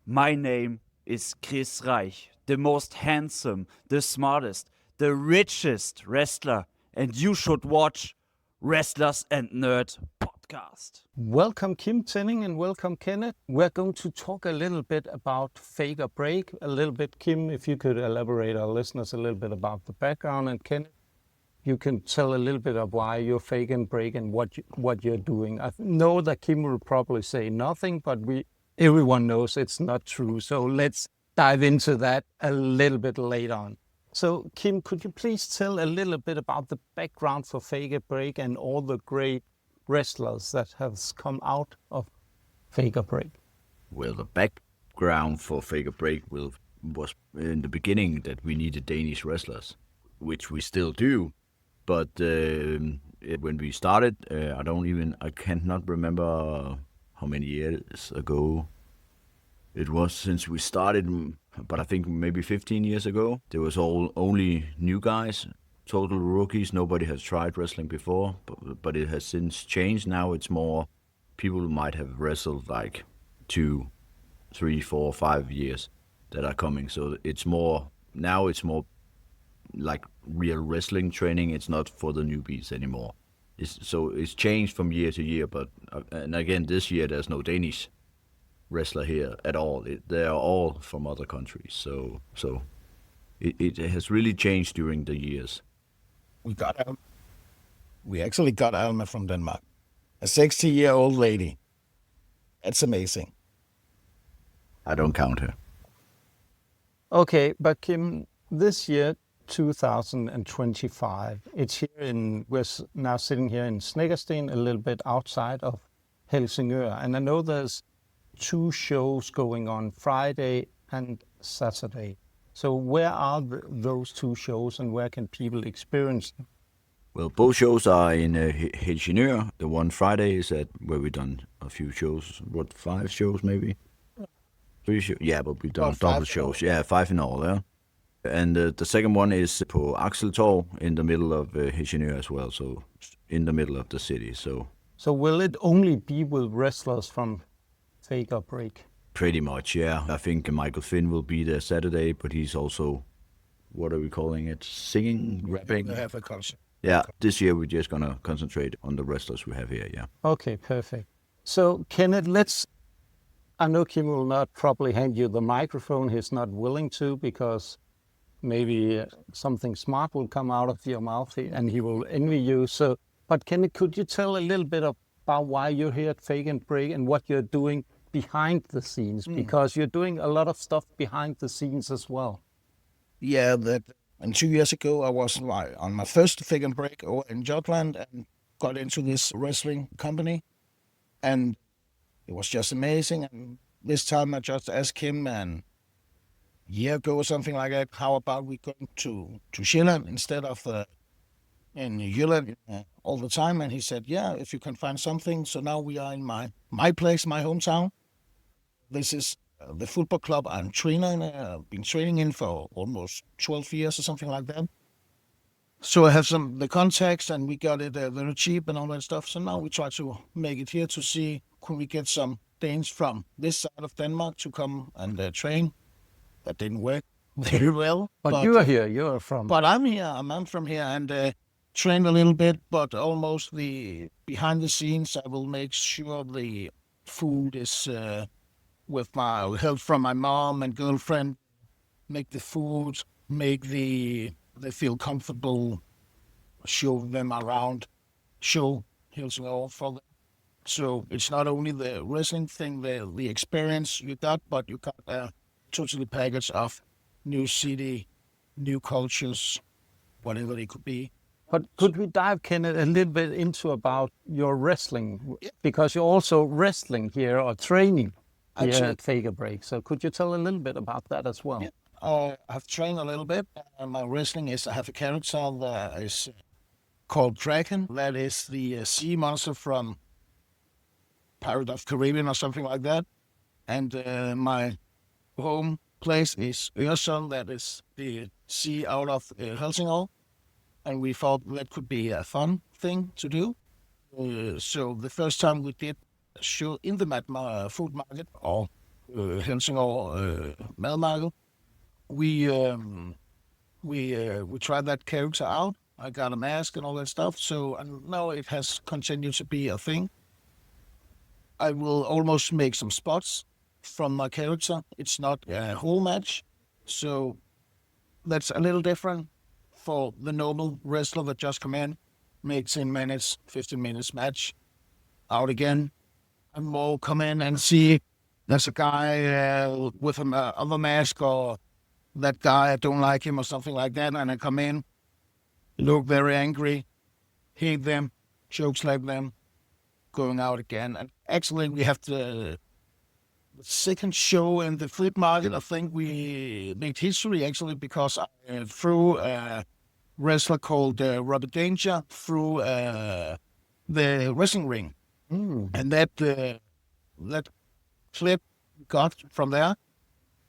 My name is Kris Reich, the most handsome, the smartest, the richest wrestler, and you should watch Wrestlers and Nerd podcast. Welcome, Kim Tenning, and welcome, Kenneth. We're going to talk a little bit about Fake or Break. A little bit, Kim, if you could elaborate our listeners a little bit about the background, and Kenneth, you can tell a little bit of why you're Fake and Break and what you're doing. I know that Kim will probably say nothing, but everyone knows it's not true. So let's dive into that a little bit later on. So, Kim, could you please tell a little bit about the background for Fake or Break and all the great wrestlers that has come out of Fake or Break? Well, the background for Fake or Break was in the beginning that we needed Danish wrestlers, which we still do. But when we started, I cannot remember how many years ago it was since we started, but I think maybe 15 years ago. There was only new guys, total rookies. Nobody has tried wrestling before, but it has since changed. Now it's more people who might have wrestled like 2, 3, 4, 5 years that are coming. So it's more like real wrestling training. It's not for the newbies anymore. It's changed from year to year. But and again, this year there's no Danish wrestler here at all. They are all from other countries. So it has really changed during the years. We actually got Alma from Denmark, a 60-year-old lady. That's amazing. I don't count her. Okay, but Kim, this year, 2025, we're now sitting here in Snekkersten, a little bit outside of Helsingør, and I know there's 2 shows going on, Friday and Saturday. So where are those 2 shows and where can people experience them? Well, both shows are in Helsingør. The one Friday is where we've done a few shows. 5 shows maybe? 3 shows? Yeah, but we've done double shows. Yeah, 5 in all, yeah. And the second one is på Axeltorv in the middle of Helsingør as well, so in the middle of the city. So will it only be with wrestlers from Fake or Break? Pretty much, yeah. I think Michael Finn will be there Saturday, but he's also, what are we calling it? Singing, rapping? They have a concert. Yeah, this year we're just going to concentrate on the wrestlers we have here, yeah. Okay, perfect. So, Kenneth, I know Kim will not probably hand you the microphone. He's not willing to because maybe something smart will come out of your mouth and he will envy you. So, but Kenneth, could you tell a little bit about why you're here at Fake and Break and what you're doing behind the scenes? Because you're doing a lot of stuff behind the scenes as well. Yeah, and 2 years ago I was on my first Fake and Break over in Jutland and got into this wrestling company. And it was just amazing. And this time I just asked him, and a year ago or something like that, how about we go to Sjælland instead of in Jylland all the time? And he said, yeah, if you can find something. So now we are in my place, my hometown. This is the football club I'm training. I've been training in for almost 12 years or something like that. So I have the contacts, and we got it very cheap and all that stuff. So now we try to make it here to see, could we get some Danes from this side of Denmark to come and train? That didn't work very well. But you are here, you're from... But I'm here, I'm from here, and train a little bit, but almost the behind the scenes, I will make sure the food is with my help from my mom and girlfriend, make the food, make they feel comfortable, show them around, show Helsingør for them. So it's not only the wrestling thing, the experience you got, but you got a totally package of new city, new cultures, whatever they could be. But could we dive, Kenneth, a little bit into about your wrestling? Yeah. Because you're also wrestling here or training here at Fake or Break. So could you tell a little bit about that as well? Yeah. I've trained a little bit. My wrestling is, I have a character that is called Dragon. That is the sea monster from Pirate of Caribbean or something like that. And my home place is Øresund. That is the sea out of Helsingør. And we thought that could be a fun thing to do. So the first time we did a show in the food market, or Helsingør Madmarked. We tried that character out. I got a mask and all that stuff. So and now it has continued to be a thing. I will almost make some spots from my character. It's not a whole match, so that's a little different for the normal wrestler that just come in, make 10 minutes, 15 minutes match, out again. And more come in and see there's a guy with an other mask, or that guy, I don't like him or something like that, and I come in, look very angry, hate them, chokeslap them, going out again. And actually we have the second show in the flip market. I think we made history actually, because I threw a wrestler called Rubyn through the wrestling ring. And that clip got from there,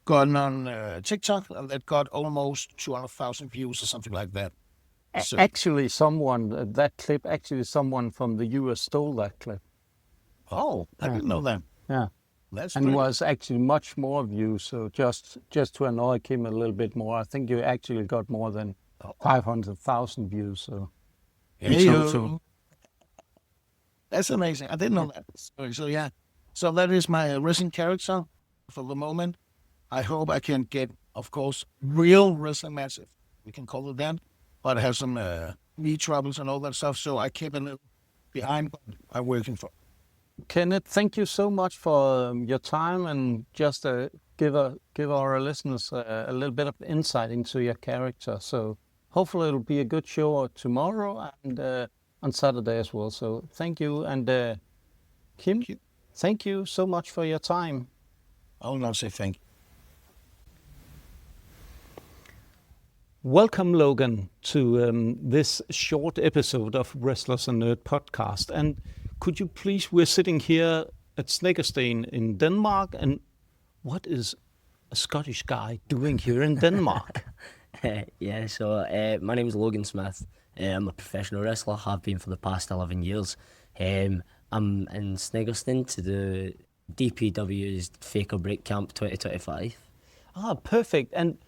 gone on TikTok, and that got almost 200,000 views or something like that. So, Actually, someone from the US stole that clip. oh, I didn't know that. Yeah. That's And pretty- was actually much more views. So just to annoy Kim a little bit more, I think you actually got more than 500,000 views. So Hey, total. That's amazing. I didn't know that. So yeah. So that is my wrestling character for the moment. I hope I can get, of course, real wrestling match, if we can call it that. But I have some knee troubles and all that stuff, so I keep a little behind, but I'm working for. Kenneth, thank you so much for your time, and just give our listeners a little bit of insight into your character. So hopefully it'll be a good show tomorrow and on Saturday as well. So thank you, and Kim, thank you so much for your time. I will not say thank you. Welcome, Logan, to this short episode of Wrestlers and Nerd podcast. And could you please, we're sitting here at Snekkersten in Denmark, and what is a Scottish guy doing here in Denmark? My name is Logan Smith. I'm a professional wrestler, have been for the past 11 years. I'm in Sneggersten to do DPW's Fake or Break Camp 2025. Ah, perfect. And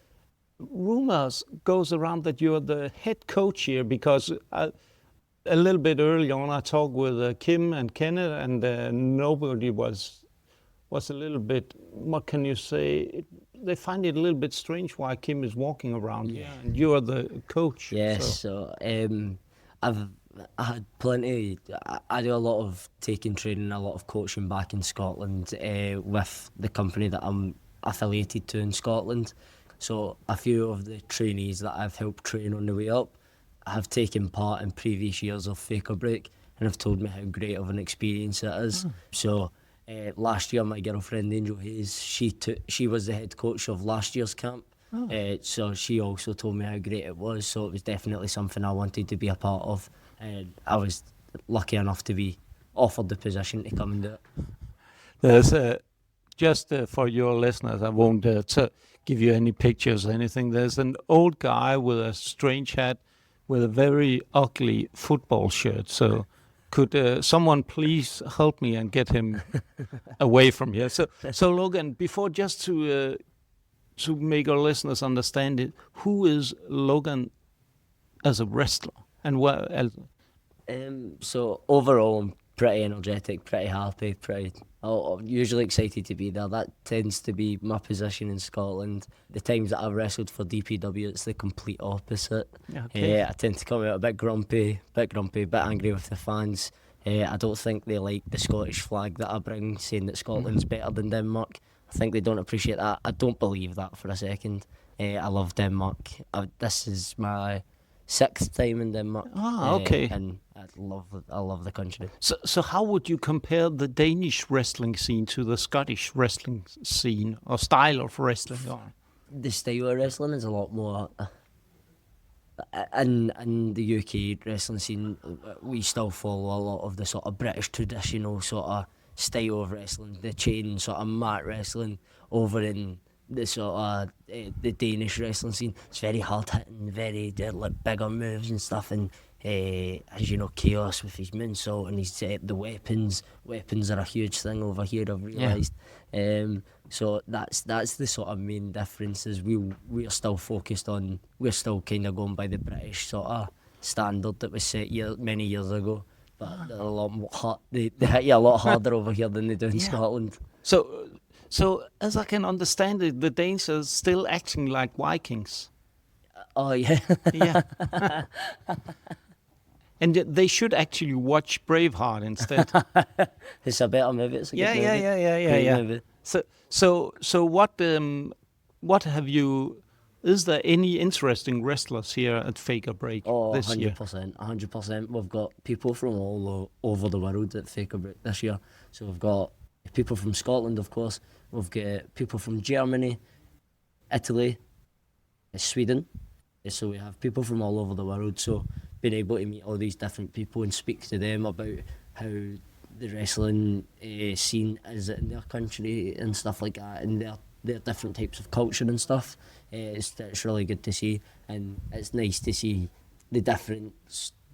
rumors goes around that you're the head coach here, because a little bit early on I talked with Kim and Kenneth, and nobody was a little bit, what can you say, they find it a little bit strange why Kim is walking around here and you're the coach. Yes, I had plenty. I do a lot of taking training, a lot of coaching back in Scotland with the company that I'm affiliated to in Scotland. So a few of the trainees that I've helped train on the way up have taken part in previous years of Fake or Break and have told me how great of an experience it is. So last year, my girlfriend Angel Hayes, she was the head coach of last year's camp. So she also told me how great it was. So it was definitely something I wanted to be a part of. And I was lucky enough to be offered the position to come and do it. There's just for your listeners, I won't give you any pictures or anything. There's an old guy with a strange hat with a very ugly football shirt. So could someone please help me and get him away from here? So Logan, before, just to make our listeners understand it, who is Logan as a wrestler? And what else? So overall, I'm pretty energetic, pretty happy, usually excited to be there. That tends to be my position in Scotland. The times that I've wrestled for DPW, it's the complete opposite. Okay. I tend to come out a bit grumpy, bit angry with the fans. I don't think they like the Scottish flag that I bring, saying that Scotland's better than Denmark. I think they don't appreciate that. I don't believe that for a second. I love Denmark. This is my 6th time in Denmark. Okay. And I love the country. So how would you compare the Danish wrestling scene to the Scottish wrestling scene, or style of wrestling? The style of wrestling is a lot more. In the UK wrestling scene, we still follow a lot of the sort of British traditional sort of style of wrestling, the chain sort of mat wrestling. Over in the sort of the Danish wrestling scene, it's very hard hitting, very like bigger moves and stuff, and as you know, chaos with his moonsault and his the weapons. Weapons are a huge thing over here, I've realised. So that's the sort of main difference. Is we're still focused on, we're still kind of going by the British sort of standard that was set many years ago. But they're a lot more hard. They hit you a lot harder over here than they do in Scotland. So as I can understand it, the Danes are still acting like Vikings. Oh yeah. Yeah. And they should actually watch Braveheart instead. It's a better movie. It's a good movie. Yeah. Movie. So what have you? Is there any interesting wrestlers here at Faker Break this year? 100%. We've got people from all over the world at Faker Break this year. So we've got people from Scotland, of course. We've got people from Germany, Italy, Sweden. So we have people from all over the world. So being able to meet all these different people and speak to them about how the wrestling scene is in their country and stuff like that, and their different types of culture and stuff. It's really good to see, and it's nice to see the different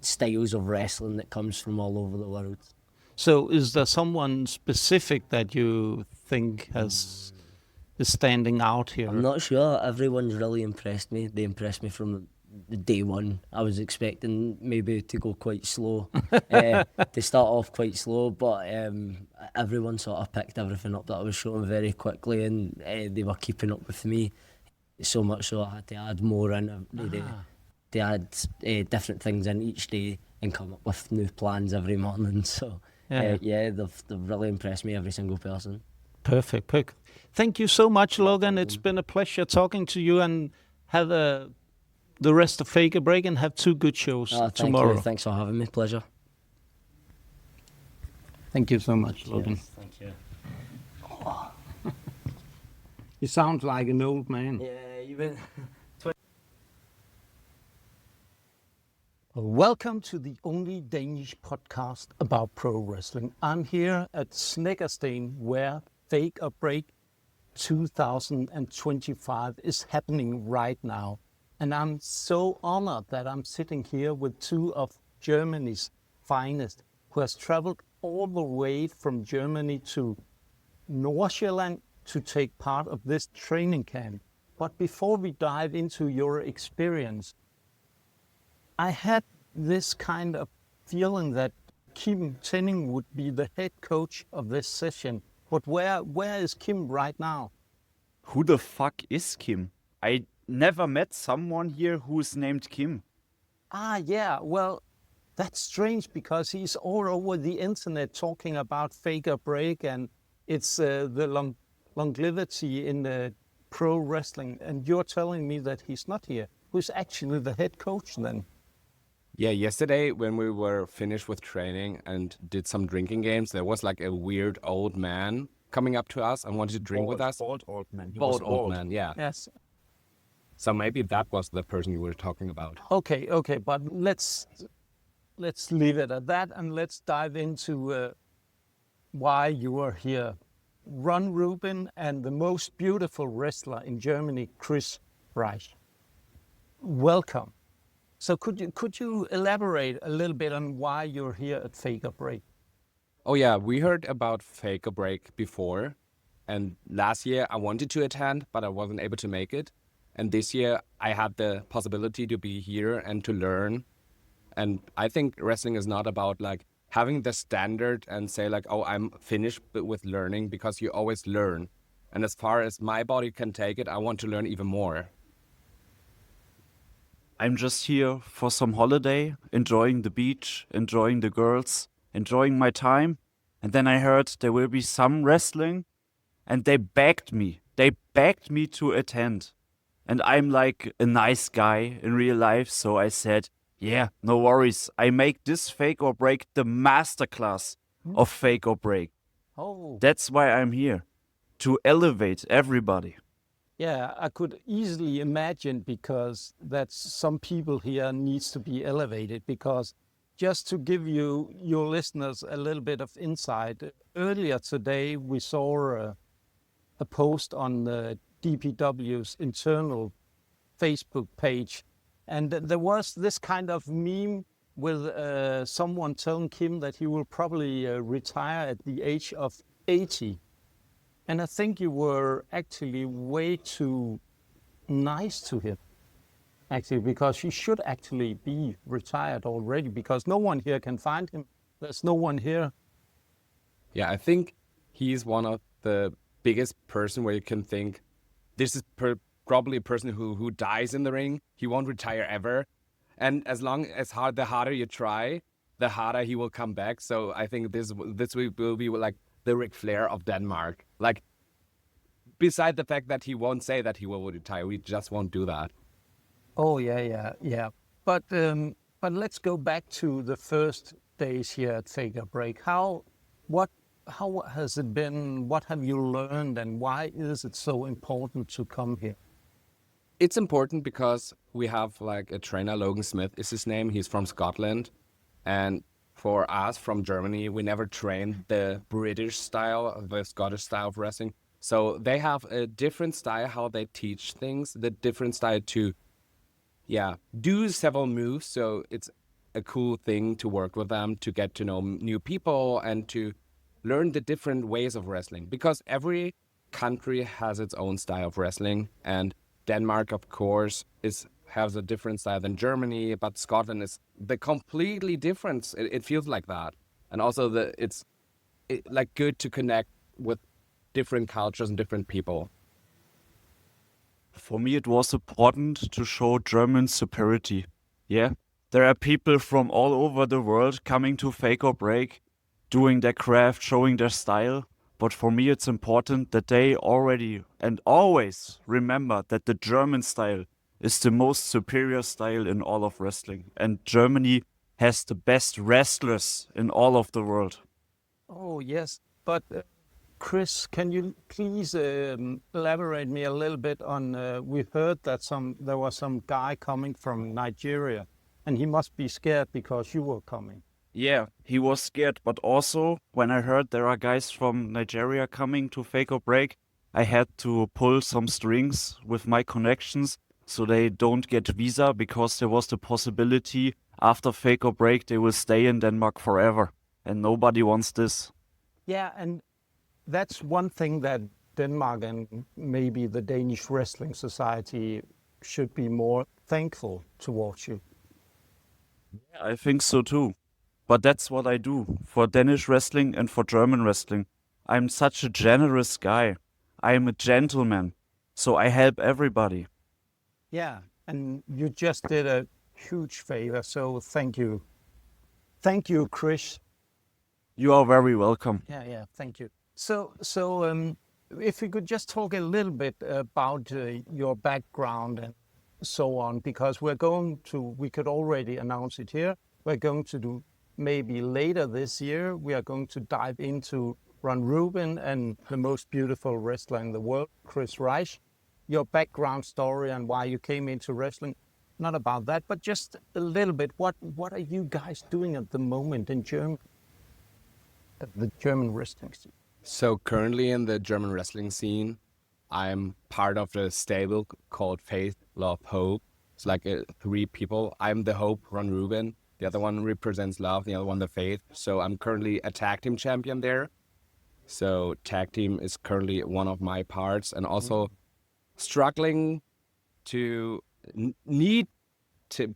styles of wrestling that comes from all over the world. So is there someone specific that you think is standing out here? I'm not sure. Everyone's really impressed me. They impressed me from the day one. I was expecting maybe to go quite slow, to start off quite slow, but everyone sort of picked everything up that I was showing very quickly, and they were keeping up with me. So much so I had to add more in every day. To add different things in each day and come up with new plans every morning. So they've really impressed me, every single person. Perfect. Thank you so much, Logan. It's been a pleasure talking to you, and have the rest of Faker Break and have 2 good shows tomorrow. Thanks for having me. Pleasure. Thank you so much, Logan. Yes, thank you. You sound like an old man. Yeah, you've been... Welcome to the only Danish podcast about pro wrestling. I'm here at Snekkersten, where Faker Break 2025 is happening right now. And I'm so honored that I'm sitting here with 2 of Germany's finest, who has traveled all the way from Germany to Nordsjælland to take part of this training camp. But before we dive into your experience, I had this kind of feeling that Kim Tenning would be the head coach of this session. But where is Kim right now? Who the fuck is Kim? I never met someone here who's named Kim. Yeah, well, that's strange because he's all over the internet talking about Faker Break and it's the longevity in the pro wrestling. And you're telling me that he's not here. Who's actually the head coach then? Yeah, yesterday when we were finished with training and did some drinking games, there was like a weird old man coming up to us and wanted to drink with us. Bald old man. He Bald was old man, yeah. Yes. So maybe that was the person you were talking about. Okay, but let's leave it at that and let's dive into why you are here. Run Rubyn and the most beautiful wrestler in Germany, Kris Reich. Welcome. So could you elaborate a little bit on why you're here at Faker Break? Oh yeah, we heard about Faker Break before, and last year I wanted to attend, but I wasn't able to make it. And this year I had the possibility to be here and to learn. And I think wrestling is not about like having the standard and say like, oh, I'm finished with learning, because you always learn. And as far as my body can take it, I want to learn even more. I'm just here for some holiday, enjoying the beach, enjoying the girls, enjoying my time. And then I heard there will be some wrestling, and they begged me to attend. And I'm like a nice guy in real life, so I said, yeah, no worries. I make this Fake or Break the masterclass of Fake or Break. Oh. That's why I'm here, to elevate everybody. Yeah, I could easily imagine, because that's some people here needs to be elevated, because just to give you, your listeners, a little bit of insight, earlier today we saw a post on the DPW's internal Facebook page, and there was this kind of meme with someone telling Kim that he will probably retire at the age of 80. And I think you were actually way too nice to him, actually, because he should actually be retired already, because no one here can find him. There's no one here. Yeah, I think he's one of the biggest person where you can think this is probably a person who dies in the ring. He won't retire ever. And as long as the harder you try, the harder he will come back. So I think this will be like the Ric Flair of Denmark. Like, beside the fact that he won't say that he will retire, we just won't do that. Oh, yeah. But let's go back to the first days here at Faker Break. How has it been? What have you learned, and why is it so important to come here? It's important because we have like a trainer, Logan Smith is his name. He's from Scotland. And for us from Germany, we never trained the British style, the Scottish style of wrestling. So they have a different style how they teach things, the different style to, do several moves. So it's a cool thing to work with them, to get to know new people and to learn the different ways of wrestling. Because every country has its own style of wrestling. And Denmark, of course, has a different style than Germany, but Scotland is the completely different. It feels like that. And also it's like good to connect with different cultures and different people. For me, it was important to show German superiority. Yeah, there are people from all over the world coming to Fake or Break, doing their craft, showing their style. But for me, it's important that they already and always remember that the German style is the most superior style in all of wrestling. And Germany has the best wrestlers in all of the world. Oh, yes. But Kris, can you please elaborate me a little bit on, we heard that there was some guy coming from Nigeria, and he must be scared because you were coming. Yeah, he was scared, but also when I heard there are guys from Nigeria coming to Fake or Break, I had to pull some strings with my connections so they don't get visa, because there was the possibility after Fake or Break they will stay in Denmark forever, and nobody wants this. Yeah, and that's one thing that Denmark and maybe the Danish Wrestling Society should be more thankful towards you. Yeah, I think so too. But that's what I do for Danish wrestling and for German wrestling. I'm such a generous guy. I am a gentleman, so I help everybody. Yeah, and you just did a huge favor, so thank you. Thank you, Kris. You are very welcome. Yeah, thank you. So if we could just talk a little bit about your background and so on, because we could already announce it here. We're going to do maybe later this year, we are going to dive into Rubyn and the most beautiful wrestler in the world, Kris Reich. Your background story and why you came into wrestling. Not about that, but just a little bit. What are you guys doing at the moment in Germany? At the German wrestling scene? So currently in the German wrestling scene, I'm part of the stable called Faith, Love, Hope. It's like 3 people. I'm the Hope, Rubyn. The other one represents love, the other one the faith. So I'm currently a tag team champion there. So tag team is currently one of my parts, and also struggling to need to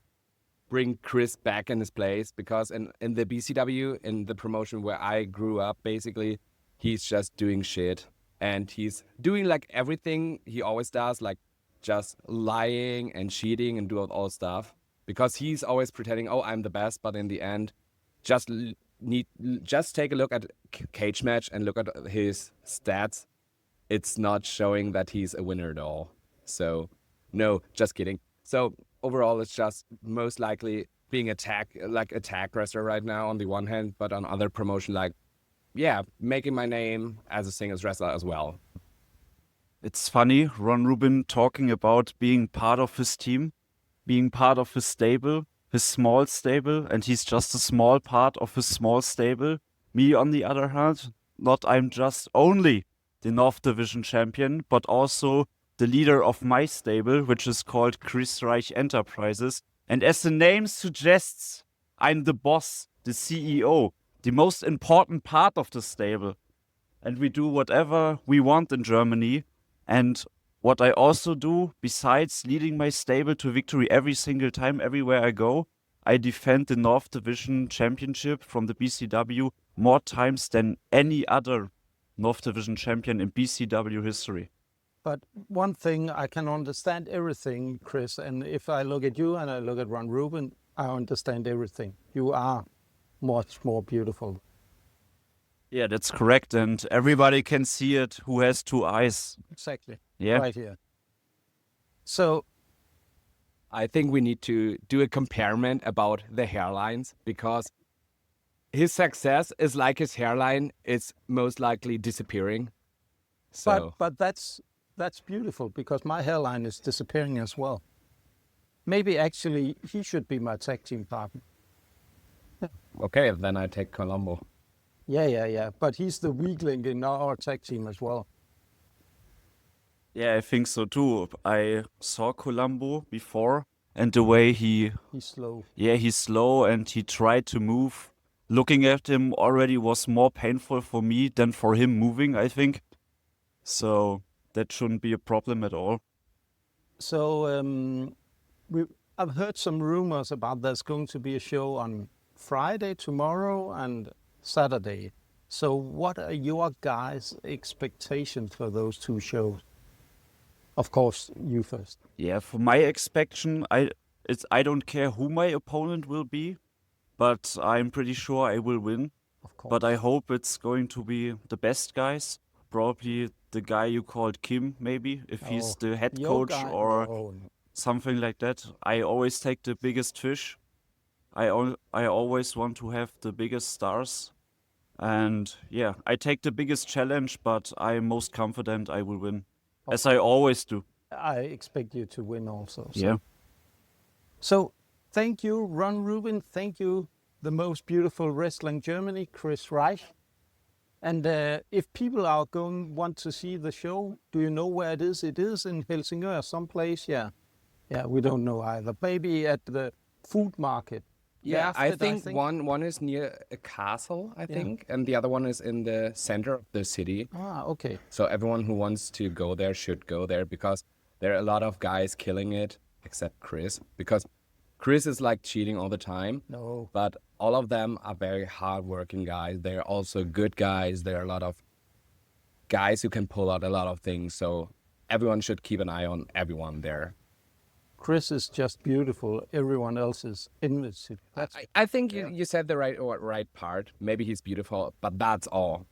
bring Kris back in his place, because in the BCW, in the promotion where I grew up, basically, he's just doing shit. And he's doing like everything he always does, like just lying and cheating and doing all stuff. Because he's always pretending, oh, I'm the best, but in the end, just take a look at Cage Match and look at his stats. It's not showing that he's a winner at all. So, no, just kidding. So overall, it's just most likely being a tag wrestler right now on the one hand, but on other promotion, making my name as a singles wrestler as well. It's funny, Rubyn talking about being part of his team, being part of his stable, his small stable, and he's just a small part of his small stable. Me, on the other hand, I'm just only the North Division champion, but also the leader of my stable, which is called Kris Reich Enterprises. And as the name suggests, I'm the boss, the CEO, the most important part of the stable. And we do whatever we want in Germany. And what I also do, besides leading my stable to victory every single time, everywhere I go, I defend the North Division Championship from the BCW more times than any other North Division champion in BCW history. But one thing, I can understand everything, Kris. And if I look at you and I look at Rubyn, I understand everything. You are much more beautiful. Yeah, that's correct. And everybody can see it who has two eyes. Exactly. Yeah. Right here. So I think we need to do a comparison about the hairlines, because his success is like his hairline is most likely disappearing. So But that's beautiful, because my hairline is disappearing as well. Maybe actually he should be my tag team partner. okay, then I take Colombo. Yeah. But he's the weak link in our tag team as well. Yeah, I think so too. I saw Colombo before, and the way He's slow. he's slow and he tried to move. Looking at him already was more painful for me than for him moving, I think. So that shouldn't be a problem at all. So I've heard some rumors about there's going to be a show on Friday, tomorrow, and Saturday. So what are your guys' expectations for those two shows? Of course, you first. Yeah, for my expectation, I don't care who my opponent will be, but I'm pretty sure I will win. Of course. But I hope it's going to be the best guys. Probably the guy you called Kim, maybe, if he's the head Your coach guy- or no. something like that. I always take the biggest fish. I always want to have the biggest stars. And yeah, I take the biggest challenge, but I'm most confident I will win. As I always do. I expect you to win also. So. Yeah. So thank you, Rubyn. Thank you, the most beautiful wrestler in Germany, Kris Reich. And if people want to see the show, do you know where it is? It is in Helsingør, someplace. Yeah, we don't know either. Maybe at the food market. Yeah, I Basket, think one is near a castle, I think, and the other one is in the center of the city. Ah, okay. So everyone who wants to go there should go there, because there are a lot of guys killing it, except Kris, because Kris is like cheating all the time. No. But all of them are very hardworking guys. They're also good guys. There are a lot of guys who can pull out a lot of things. So everyone should keep an eye on everyone there. Kris is just beautiful. Everyone else is envious. I think you said the right part. Maybe he's beautiful, but that's all.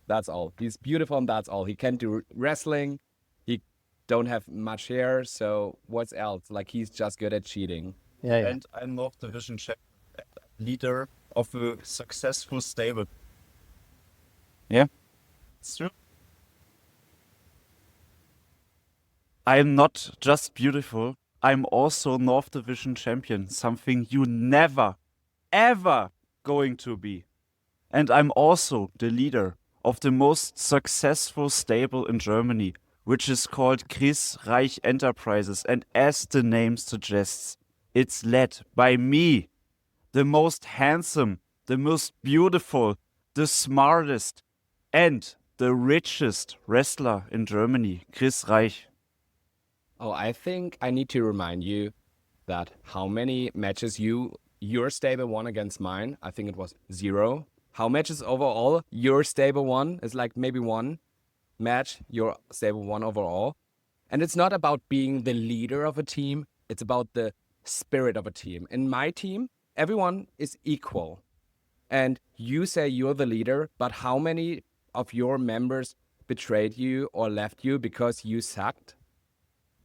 That's all. He's beautiful and that's all. He can't do wrestling. He don't have much hair. So what's else? Like, he's just good at cheating. Yeah. And I'm North Division leader of a successful stable. Yeah, it's true. I'm not just beautiful, I'm also North Division champion, something you never, ever going to be. And I'm also the leader of the most successful stable in Germany, which is called Kris Reich Enterprises. And as the name suggests, it's led by me, the most handsome, the most beautiful, the smartest, and the richest wrestler in Germany, Kris Reich. Oh, I think I need to remind you that how many matches your stable won against mine. I think it was 0. How matches overall your stable won is like maybe 1 match your stable won overall. And it's not about being the leader of a team. It's about the spirit of a team. In my team, everyone is equal. And you say you're the leader, but how many of your members betrayed you or left you because you sucked?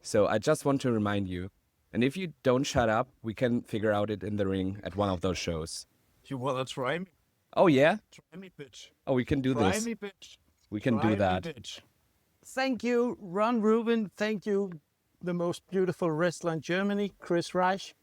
So I just want to remind you. And if you don't shut up, we can figure out it in the ring at one of those shows. You wanna try me? Oh, yeah? Try me, bitch. Oh, we can do this. Try me, bitch. We can Try do me, that. bitch. Thank you, Rubyn. Thank you, the most beautiful wrestler in Germany, Kris Reich.